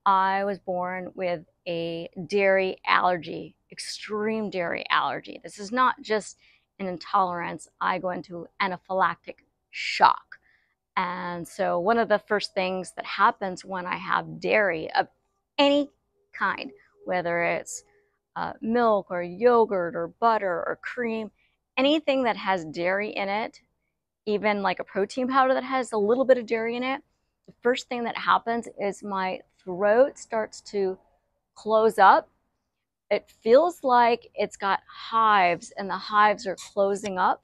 I was born with a dairy allergy, extreme dairy allergy. This is not just an intolerance. I go into anaphylactic shock. And so one of the first things that happens when I have dairy of any kind, whether it's milk or yogurt or butter or cream, anything that has dairy in it, even like a protein powder that has a little bit of dairy in it, the first thing that happens is my throat starts to close up. It feels like it's got hives and the hives are closing up,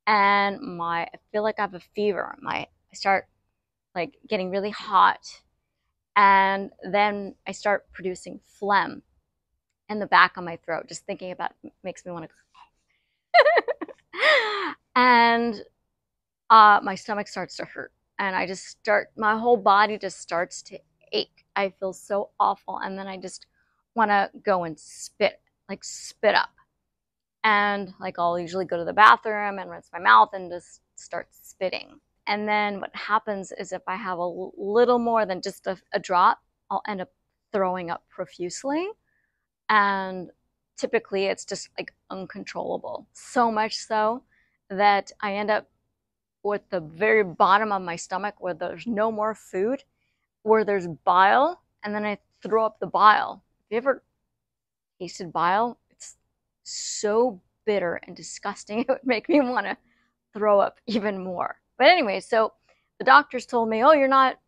and I feel like I have a fever. I start like getting really hot, and then I start producing phlegm in the back of my throat. Just thinking about it makes me want to and my stomach starts to hurt, and my whole body just starts to ache. I feel so awful, and then I just want to go and spit up. And like I'll usually go to the bathroom and rinse my mouth and just start spitting. And then what happens is if I have a little more than just a drop, I'll end up throwing up profusely. And typically it's just like uncontrollable. So much so that I end up with the very bottom of my stomach where there's no more food, where there's bile, and then I throw up the bile. Have you ever tasted bile? It's so bitter and disgusting. It would make me want to throw up even more. But anyway, so the doctors told me, oh, you're not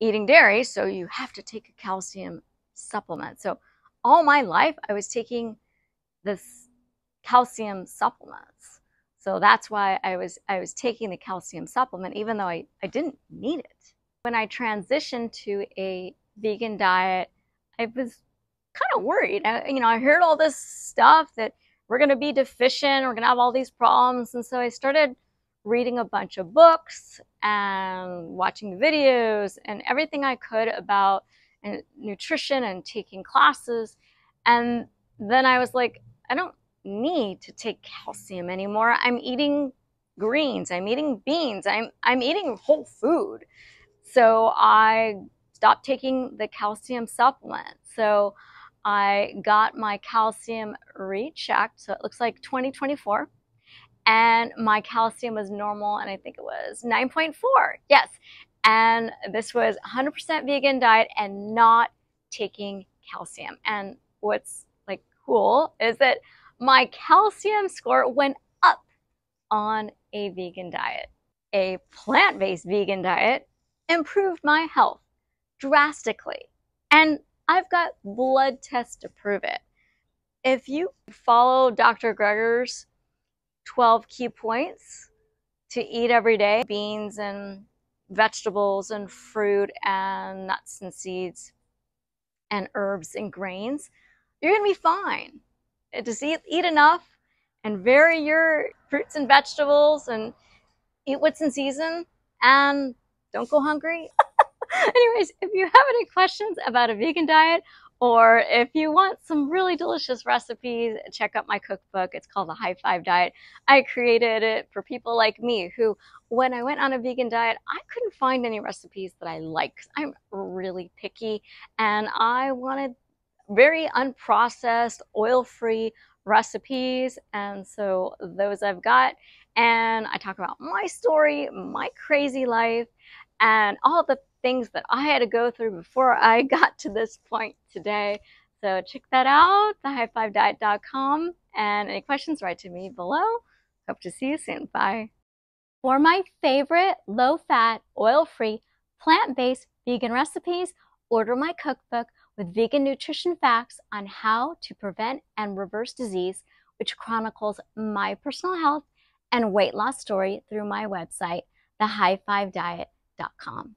eating dairy, so you have to take a calcium supplement. So all my life, I was taking this calcium supplements. So that's why I was taking the calcium supplement, even though I didn't need it. When I transitioned to a vegan diet, I was kind of worried. I heard all this stuff that we're going to be deficient, we're going to have all these problems. And so I started reading a bunch of books and watching videos and everything I could about nutrition and taking classes. And then I was like, I don't need to take calcium anymore. I'm eating greens, I'm eating beans, I'm eating whole food. So I stopped taking the calcium supplement. So I got my calcium rechecked. So it looks like 2024. And my calcium was normal, and I think it was 9.4. Yes. And this was 100% vegan diet and not taking calcium. And what's like cool is that my calcium score went up on a vegan diet. A plant-based vegan diet improved my health drastically. And I've got blood tests to prove it. If you follow Dr. Greger's 12 key points to eat every day, beans and vegetables and fruit and nuts and seeds and herbs and grains, you're going to be fine. Just eat enough and vary your fruits and vegetables and eat what's in season and don't go hungry. Anyways, if you have any questions about a vegan diet, or if you want some really delicious recipes, check out my cookbook. It's called The High Five Diet. I created it for people like me who, when I went on a vegan diet, I couldn't find any recipes that I like. I'm really picky, and I wanted very unprocessed, oil-free recipes, and so those I've got. And I talk about my story, my crazy life, and all the things that I had to go through before I got to this point today. So check that out, thehighfivediet.com. And any questions, write to me below. Hope to see you soon. Bye. For my favorite low-fat, oil-free, plant-based vegan recipes, order my cookbook with vegan nutrition facts on how to prevent and reverse disease, which chronicles my personal health and weight loss story through my website, thehighfivediet.com.